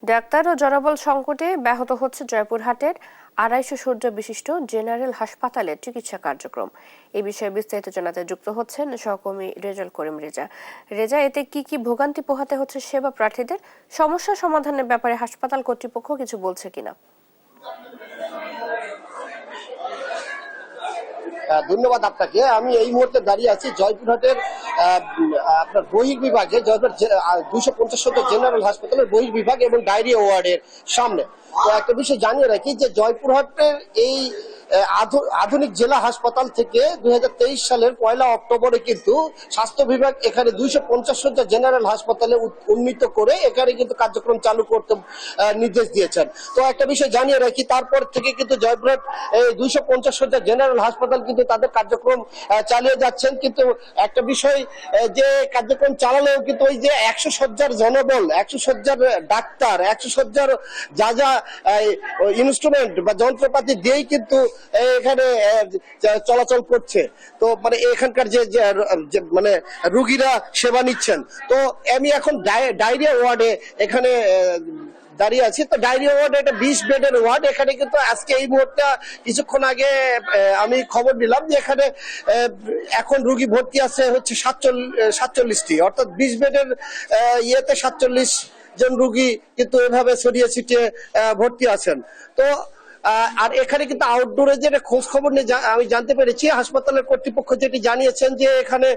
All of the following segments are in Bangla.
ডাক্তার ও জনবল সংকটে ব্যাহত হচ্ছে জয়পুরহাটের ২৫০ শয্যা বিশিষ্ট জেনারেল হাসপাতালের চিকিৎসা কার্যক্রম। এই বিষয়ে বিস্তারিত জানাতে যুক্ত হচ্ছেন সহকর্মী রেজাউল করিম রেজা। রেজা, এতে কি ভোগান্তি পোহাতে হচ্ছে সেবা প্রার্থীদের? সমস্যা সমাধানের ব্যাপারে হাসপাতাল কর্তৃপক্ষ কিছু বলছে কিনা? ধন্যবাদ আপনাকে। আমি এই মুহূর্তে দাঁড়িয়ে আছি জয়পুরহাটের আপনার বহির্বিভাগে, জয়পুর 250 শয্যা জেনারেল হাসপাতালের বহির্বিভাগ এবং ডায়রিয়া ওয়ার্ডের সামনে। তো একটা বিষয় জানিয়ে রাখি যে জয়পুরহাটের এই আধুনিক জেলা হাসপাতাল থেকে 2023 সালের 1 অক্টোবরে কিন্তু স্বাস্থ্য বিভাগ এখানে 250 শয্যা জেনারেল হাসপাতালে উন্নীত করে এখানে কিন্তু কার্যক্রম চালু করতে নির্দেশ দিয়েছেন। তো একটা বিষয় জানিয়ে রাখি, তারপর থেকে কিন্তু জয়পুরহাট 250 শয্যা জেনারেল হাসপাতাল কিন্তু তাদের কার্যক্রম চালিয়ে যাচ্ছেন। কিন্তু একটা বিষয়, যে কার্যক্রম চালালেও কিন্তু ওই যে 100 শয্যার জনবল, 100 শয্যার ডাক্তার, 100 শয্যার যা যা ইনস্ট্রুমেন্ট বা যন্ত্রপাতি দিয়েই কিন্তু এখানে চলাচল করছে। তো মানে এখানকার যে মানে রুগীরা সেবা নিচ্ছেন। তো আমি এখন ডায়রিয়া ওয়ার্ডে এখানে দাঁড়িয়ে আছি। তো ডায়রিয়া ওয়ার্ড এটা 20 বেডের ওয়ার্ড। এখানে কিন্তু আজকে এই মুহূর্তে কিছুক্ষণ আগে আমি খবর দিলাম যে এখানে এখন রুগী ভর্তি আছে হচ্ছে 47টি, অর্থাৎ 20 বেডের ইয়েতে 47 জন রুগী কিন্তু এভাবে ছড়িয়ে ছিটিয়ে ভর্তি আছেন। তো আর এখানে কিন্তু আউটডোরে যেটা খোঁজ খবর নিয়ে আমি জানতে পেরেছি, হাসপাতালের কর্তৃপক্ষ যেটি জানিয়েছেন যে এখানে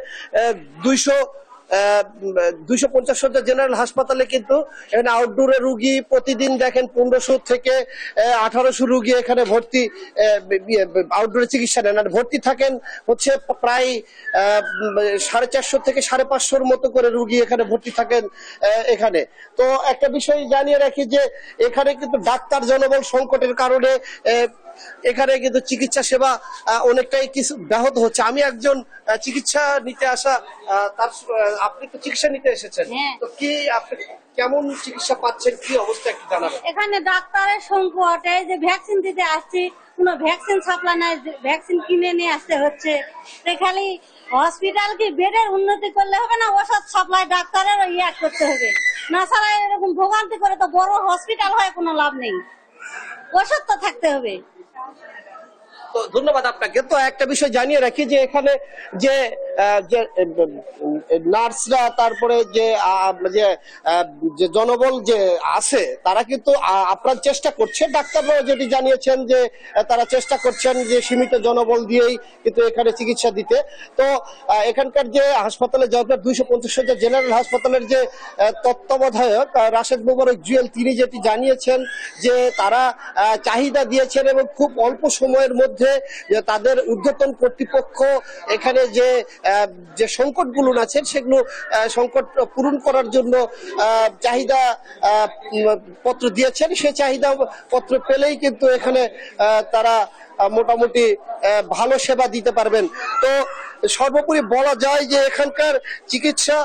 250 শয্যা জেনারেল হাসপাতালে কিন্তু এখানে আউটডোরে রুগী প্রতিদিন দেখেন 1500 থেকে 1800 রুগী এখানে ভর্তি, আউটডোরে চিকিৎসা নেন। আর ভর্তি থাকেন হচ্ছে প্রায় 450 থেকে 550 মতো করে রুগী এখানে ভর্তি থাকেন এখানে। তো একটা বিষয় জানিয়ে রাখি যে এখানে কিন্তু ডাক্তার জনবল সংকটের কারণে এখানে কিন্তু চিকিৎসা সেবা অনেকটাই কিছু ব্যাহত হচ্ছে। আমি একজন চিকিৎসা নিতে আসা, আপনি তো চিকিৎসা নিতে এসেছেন, তো কি আপনি কেমন চিকিৎসা পাচ্ছেন, কি অবস্থা একটু জানাবেন? এখানে ডাক্তারের সংকট, এই যে ভ্যাকসিন দিতে আসছি, কোনো ভ্যাকসিন সাপ্লাই নাই, ভ্যাকসিন কিনে নিয়ে আসতে হচ্ছে। খালি হসপিটাল কি বেডের উন্নতি করলে হবে না, ওষুধ সাপ্লাই ডাক্তারের করতে হবে। না ছাড়া এরকম ভোগান্তি করে তো বড় হসপিটাল হয় কোনো লাভ নেই, ওষুধ তো থাকতে হবে। তো ধন্যবাদ আপনাকে। তো একটা বিষয় জানিয়ে রাখি যে এখানে যে নার্সরা, তারপরে যে জনবল যে আছে তারা কিন্তু আপ্রাণ চেষ্টা করছে। ডাক্তাররাও যেটি জানিয়েছেন যে তারা চেষ্টা করছেন যে সীমিত জনবল দিয়েই কিন্তু এখানে চিকিৎসা দিতে। তো এখানকার যে হাসপাতালে জয়পুর 250 শয্যা জেনারেল হাসপাতালের যে তত্ত্বাবধায়ক রাশেদ মোবারক জুয়েল, তিনি যেটি জানিয়েছেন যে তারা চাহিদা দিয়েছেন এবং খুব অল্প সময়ের মধ্যে তাদের ঊর্ধ্বতন কর্তৃপক্ষ এখানে যে সংকটগুলো আছে সেগুলো সংকট পূরণ করার জন্য চাহিদা পত্র দিয়েছেন। সেই চাহিদা পত্র পেলেই কিন্তু এখানে তারা মোটামুটি ভালো সেবা দিতে পারবেন। তো সর্বোপরি বলা যায় যে এখানকার চিকিৎসা,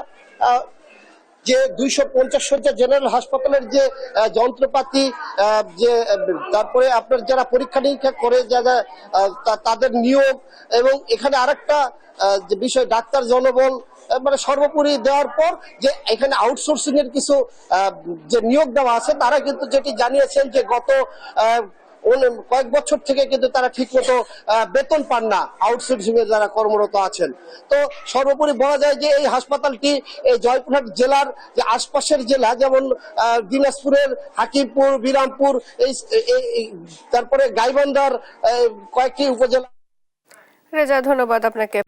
যে 250 শয্যা জেনারেল হাসপাতালের যে যন্ত্রপাতি, যে তারপরে আপনার যারা পরীক্ষা নিরীক্ষা করে যারা তাদের নিয়োগ, এবং এখানে আরেকটা যে বিষয় ডাক্তার জনবল মানে সর্বোপরি দেওয়ার পর যে এখানে আউটসোর্সিং এর কিছু যে নিয়োগ দেওয়া আছে, তারা কিন্তু যেটি জানিয়েছেন যে গত কয়েক বছর থেকে কিন্তু তারা ঠিক মতো বেতন পান না, আউটসোর্সিং এ যারা কর্মরত আছেন। তো সর্বোপরি বলা যায় যে এই হাসপাতালটি এই জয়পুরহাট জেলার যে আশপাশের জেলা, যেমন দিনাজপুরের হাকিমপুর, বিরামপুর, তারপরে গাইবান্ধার কয়েকটি উপজেলা। রেজা, ধন্যবাদ আপনাকে।